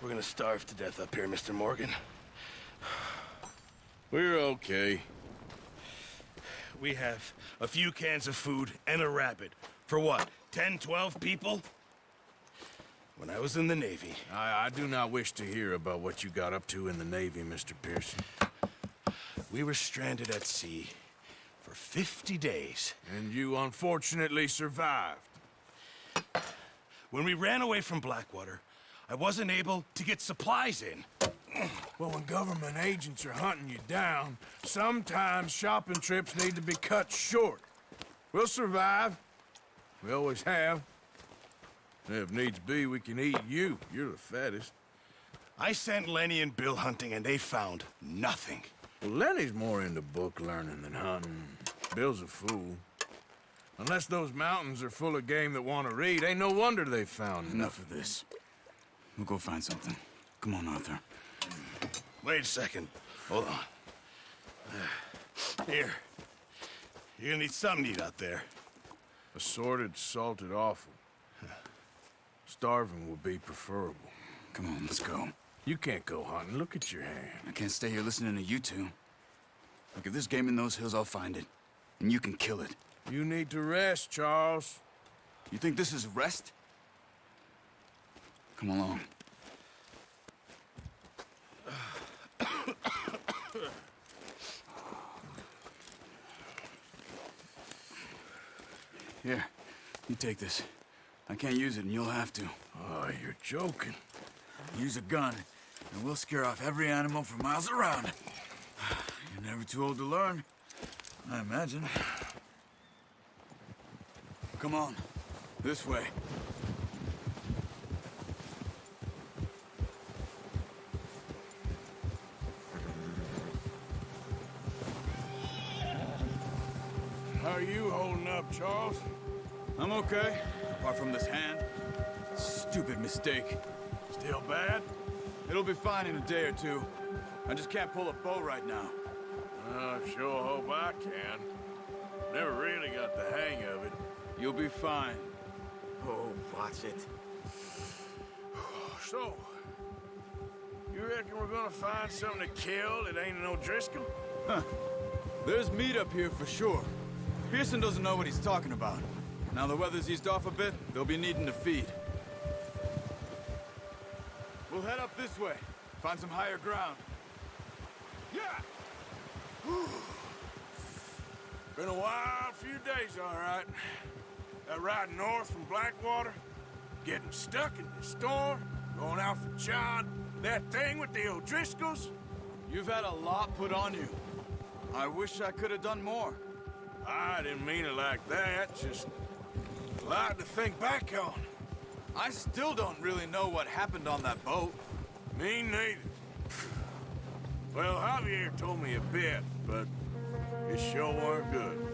We're gonna starve to death up here, Mr. Morgan. We're okay. We have a few cans of food and a rabbit. For what, 10, 12 people? When I was in the Navy... I do not wish to hear about what you got up to in the Navy, Mr. Pearson. We were stranded at sea for 50 days. And you unfortunately survived. When we ran away from Blackwater, I wasn't able to get supplies in. Well, when government agents are hunting you down, sometimes shopping trips need to be cut short. We'll survive. We always have. If needs be, we can eat you. You're the fattest. I sent Lenny and Bill hunting, and they found nothing. Well, Lenny's more into book learning than hunting. Bill's a fool. Unless those mountains are full of game that want to read, ain't no wonder they found Enough of this. We'll go find something. Come on, Arthur. Wait a second. Hold on. Here. You're gonna need something to eat out there. Assorted, salted offal. Starving would be preferable. Come on, let's go. You can't go hunting. Look at your hand. I can't stay here listening to you two. Look, if there's game in those hills, I'll find it. And you can kill it. You need to rest, Charles. You think this is rest? Come along. Here, you take this. I can't use it, and you'll have to. Oh, you're joking. Use a gun, and we'll scare off every animal for miles around. You're never too old to learn, I imagine. Come on, this way. How are you holding up, Charles? I'm okay, apart from this hand. Stupid mistake. Still bad? It'll be fine in a day or two. I just can't pull a bow right now. I sure hope I can. Never really got the hang of it. You'll be fine. Oh, watch it. So, you reckon we're gonna find something to kill that ain't no Driscoll? Huh. There's meat up here for sure. Pearson doesn't know what he's talking about. Now the weather's eased off a bit, they'll be needing to feed. We'll head up this way. Find some higher ground. Yeah! Been a wild few days, all right. That ride north from Blackwater, getting stuck in the storm, going out for John, that thing with the O'Driscolls. You've had a lot put on you. I wish I could have done more. I didn't mean it like that, just a lot to think back on. I still don't really know what happened on that boat. Me neither. Well, Javier told me a bit, but it sure weren't good.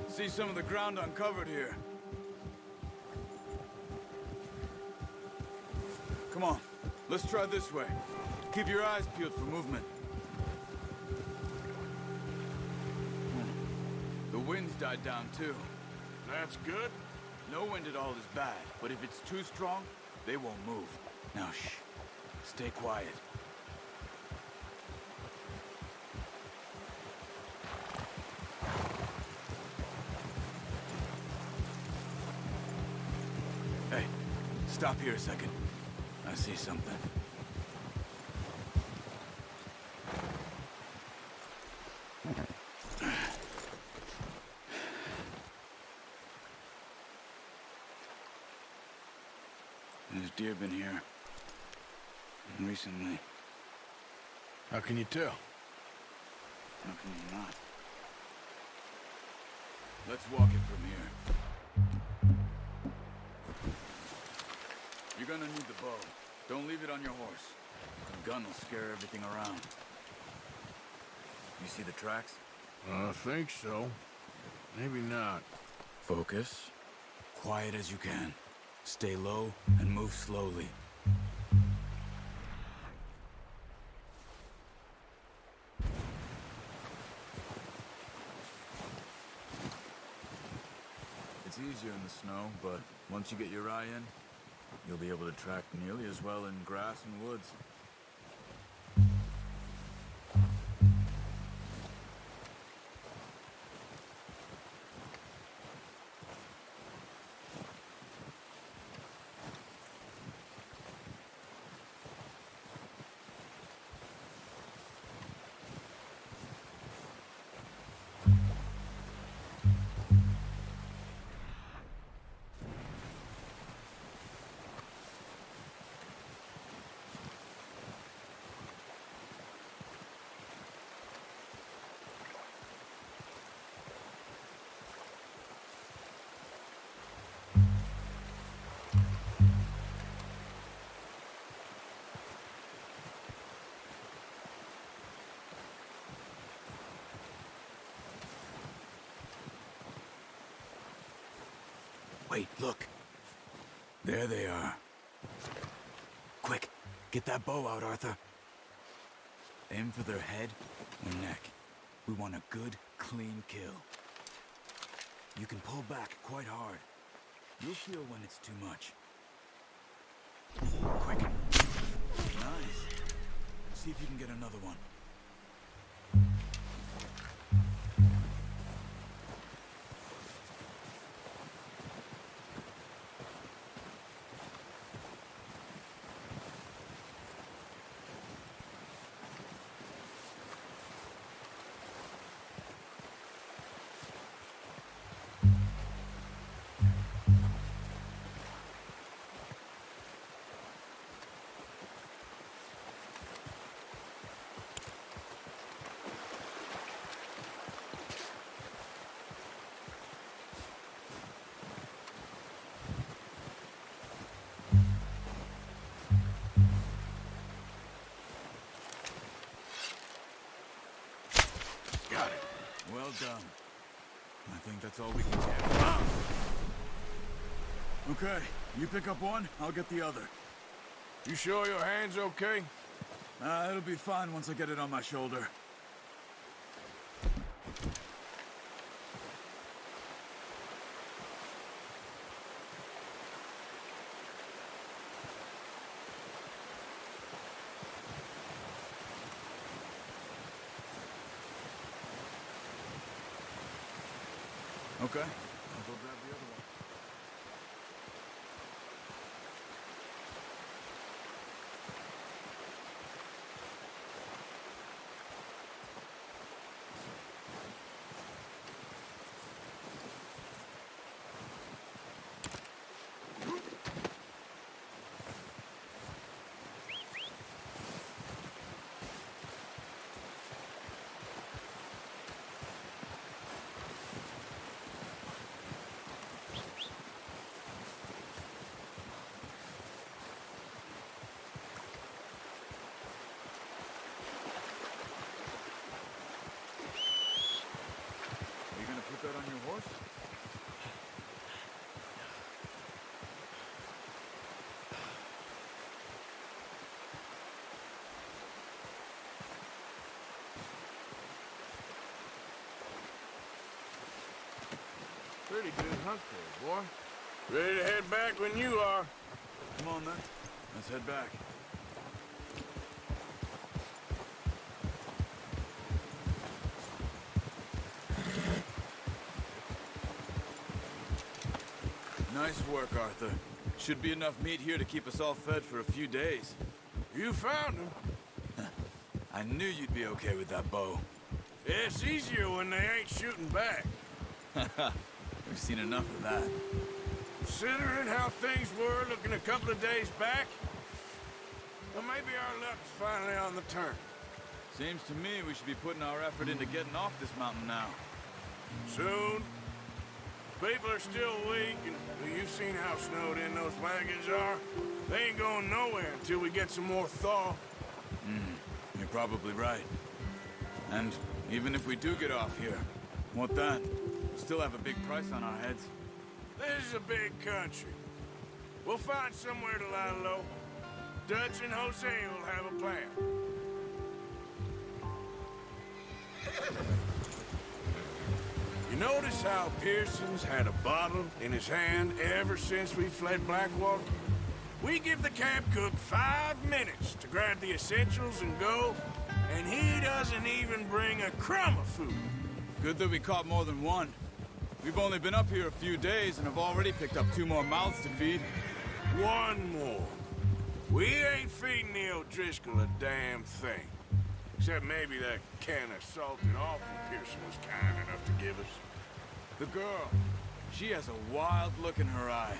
See some of the ground uncovered here. Come on, let's try this way. Keep your eyes peeled for movement. The wind's died down too. That's good. No wind at all is bad, but if it's too strong, they won't move. Now shh, stay quiet. Hey, stop here a second. I see something. deer been here. And recently. How can you tell? How can you not? Let's walk it from here. You're gonna need the bow. Don't leave it on your horse. The gun will scare everything around. You see the tracks? I think so. Maybe not. Focus. Quiet as you can. Stay low and move slowly. It's easier in the snow, but once you get your eye in, you'll be able to track nearly as well in grass and woods. Wait, look. There they are. Quick, get that bow out, Arthur. Aim for their head or neck. We want a good, clean kill. You can pull back quite hard. You'll feel when it's too much. Quick. Nice. See if you can get another one. Got it. Well done. I think that's all we can get. Okay, you pick up one, I'll get the other. You sure your hand's okay? It'll be fine once I get it on my shoulder. Okay, I'll go grab the other one. That on your horse? Pretty good hunt there, boy. Ready to head back when you are. Come on, then. Let's head back. Nice work, Arthur. Should be enough meat here to keep us all fed for a few days. You found him. I knew you'd be okay with that bow. It's easier when they ain't shooting back. We've seen enough of that. Considering how things were looking a couple of days back, well, maybe our luck's finally on the turn. Seems to me we should be putting our effort into getting off this mountain now. Soon. People are still weak, and you've seen how snowed in those wagons are. They ain't going nowhere until we get some more thaw. You're probably right. And even if we do get off here, what then? We still have a big price on our heads. This is a big country. We'll find somewhere to lie low. Dutch and Jose will have a plan. You notice how Pearson's had a bottle in his hand ever since we fled Blackwater? We give the camp cook 5 minutes to grab the essentials and go, and he doesn't even bring a crumb of food. Good that we caught more than one. We've only been up here a few days and have already picked up 2 more mouths to feed. One more. We ain't feeding the O'Driscoll a damn thing. Except maybe that can of salted offal Pearson was kind enough to give us. The girl, she has a wild look in her eye.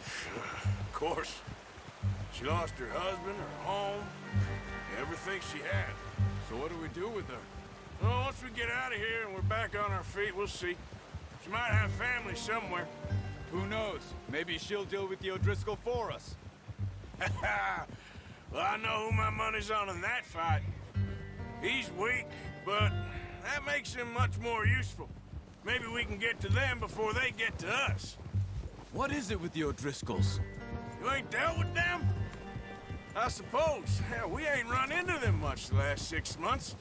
Of course. She lost her husband, her home, everything she had. So what do we do with her? Well, once we get out of here and we're back on our feet, we'll see. She might have family somewhere. Who knows? Maybe she'll deal with the O'Driscoll for us. Well, I know who my money's on in that fight. He's weak, but that makes him much more useful. Maybe we can get to them before they get to us. What is it with the O'Driscolls? You ain't dealt with them? I suppose. Hell, we ain't run into them much the last 6 months.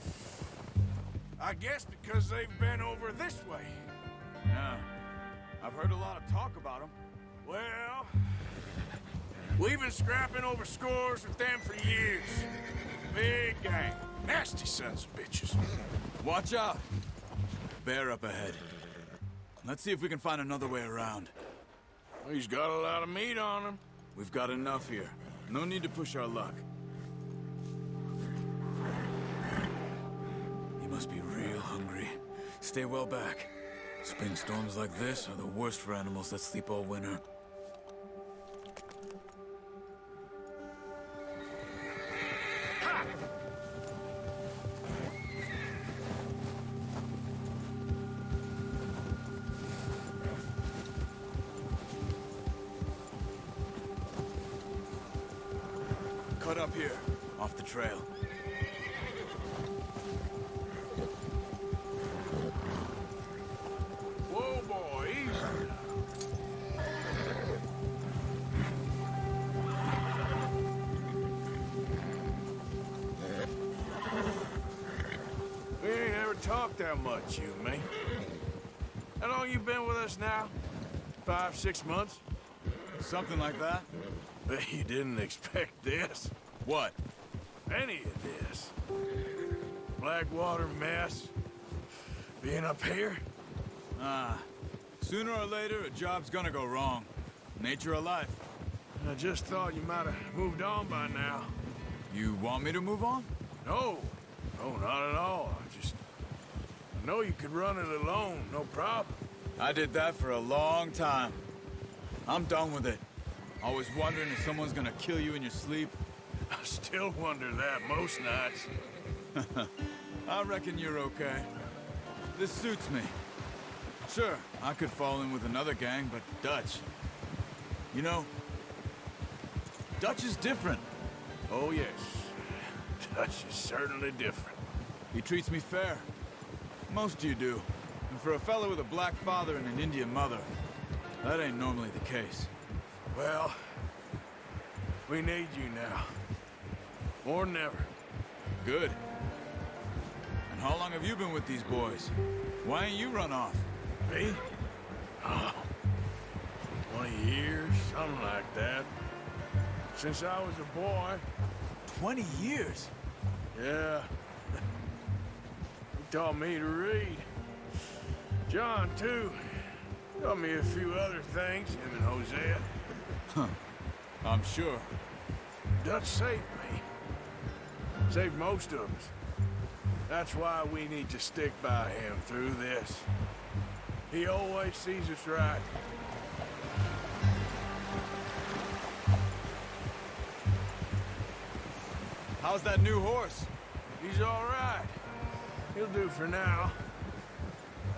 I guess because they've been over this way. Yeah. I've heard a lot of talk about them. Well, we've been scrapping over scores with them for years. Big gang. Nasty sons of bitches. Watch out! Bear up ahead. Let's see if we can find another way around. He's got a lot of meat on him. We've got enough here. No need to push our luck. He must be real hungry. Stay well back. Spring storms like this are the worst for animals that sleep all winter. Cut up here, off the trail. Whoa, boy, easy. We ain't ever talked that much, you and me. How long you been with us now? 5, 6 months? Something like that? Bet you didn't expect this. What? Any of this. Blackwater mess. Being up here. Sooner or later, a job's gonna go wrong. Nature of life. I just thought you might have moved on by now. You want me to move on? No. No, not at all. I know you could run it alone, no problem. I did that for a long time. I'm done with it. Always wondering if someone's gonna kill you in your sleep. I still wonder that most nights. I reckon you're okay. This suits me. Sure, I could fall in with another gang, but Dutch... You know, Dutch is different. Oh, yes. Dutch is certainly different. He treats me fair. Most you do. And for a fellow with a black father and an Indian mother, that ain't normally the case. Well, we need you now. More than ever. Good. And how long have you been with these boys? Why ain't you run off? Me? Oh, 20 years, something like that. Since I was a boy. 20 years? Yeah. He taught me to read. John, too. Taught me a few other things, him and Hosea. I'm sure. Dutch saved me. Saved most of us. That's why we need to stick by him through this. He always sees us right. How's that new horse? He's all right. He'll do for now.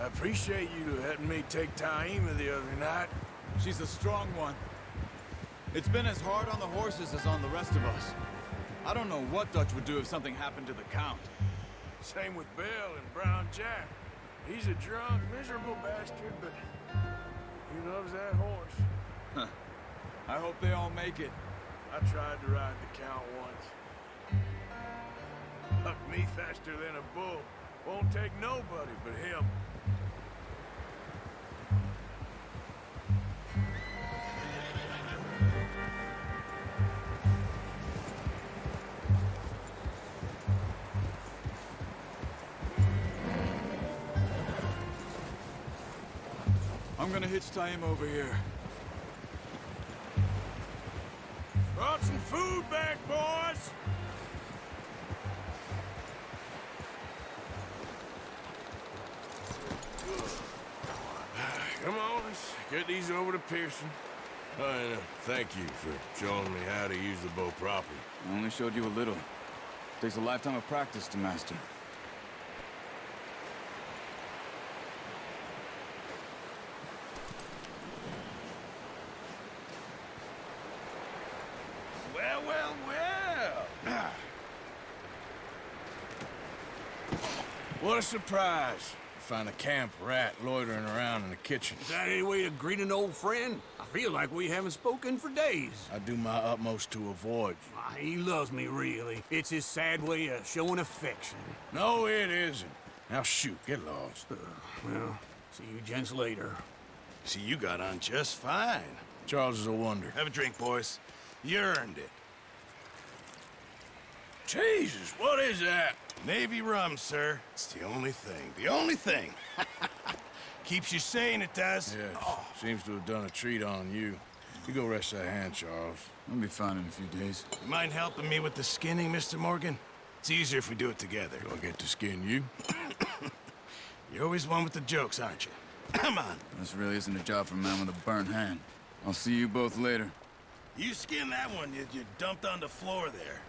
I appreciate you letting me take Taima the other night. She's a strong one. It's been as hard on the horses as on the rest of us. I don't know what Dutch would do if something happened to the Count. Same with Bill and Brown Jack. He's a drunk, miserable bastard, but he loves that horse. I hope they all make it. I tried to ride the Count once. Bucked me faster than a bull. Won't take nobody but him. I'm gonna hitch Taima over here. Brought some food back, boys! Come on, let's get these over to Pearson. And thank you for showing me how to use the bow properly. I only showed you a little. Takes a lifetime of practice to master. Well, well, well. What a surprise. Find a camp rat loitering around in the kitchen. Is that any way to greet an old friend? I feel like we haven't spoken for days. I do my utmost to avoid you. He loves me, really. It's his sad way of showing affection. No, it isn't. Now shoot, get lost. Well, see you gents later. See, you got on just fine. Charles is a wonder. Have a drink, boys. You earned it. Jesus, what is that? Navy rum, sir. It's the only thing. The only thing. Keeps you sane, it does. Yes, seems to have done a treat on you. You go rest that hand, Charles. I'll be fine in a few days. You mind helping me with the skinning, Mr. Morgan? It's easier if we do it together. Do I get to skin you? You're always one with the jokes, aren't you? Come on. This really isn't a job for a man with a burnt hand. I'll see you both later. You skin that one you dumped on the floor there.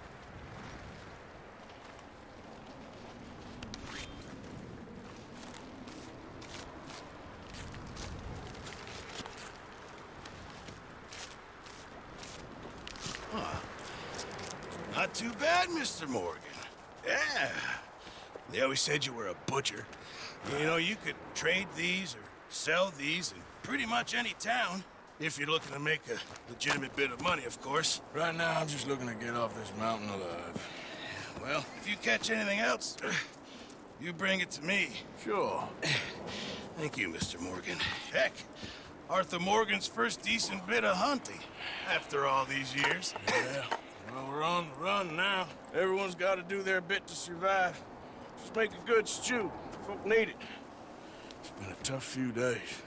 Not too bad, Mr. Morgan. Yeah. They always said you were a butcher. You know, you could trade these or sell these in pretty much any town. If you're looking to make a legitimate bit of money, of course. Right now, I'm just looking to get off this mountain alive. Well, if you catch anything else, you bring it to me. Sure. Thank you, Mr. Morgan. Heck, Arthur Morgan's first decent bit of hunting after all these years. Yeah. Well, we're on the run now. Everyone's got to do their bit to survive. Just make a good stew. Folk need it. It's been a tough few days.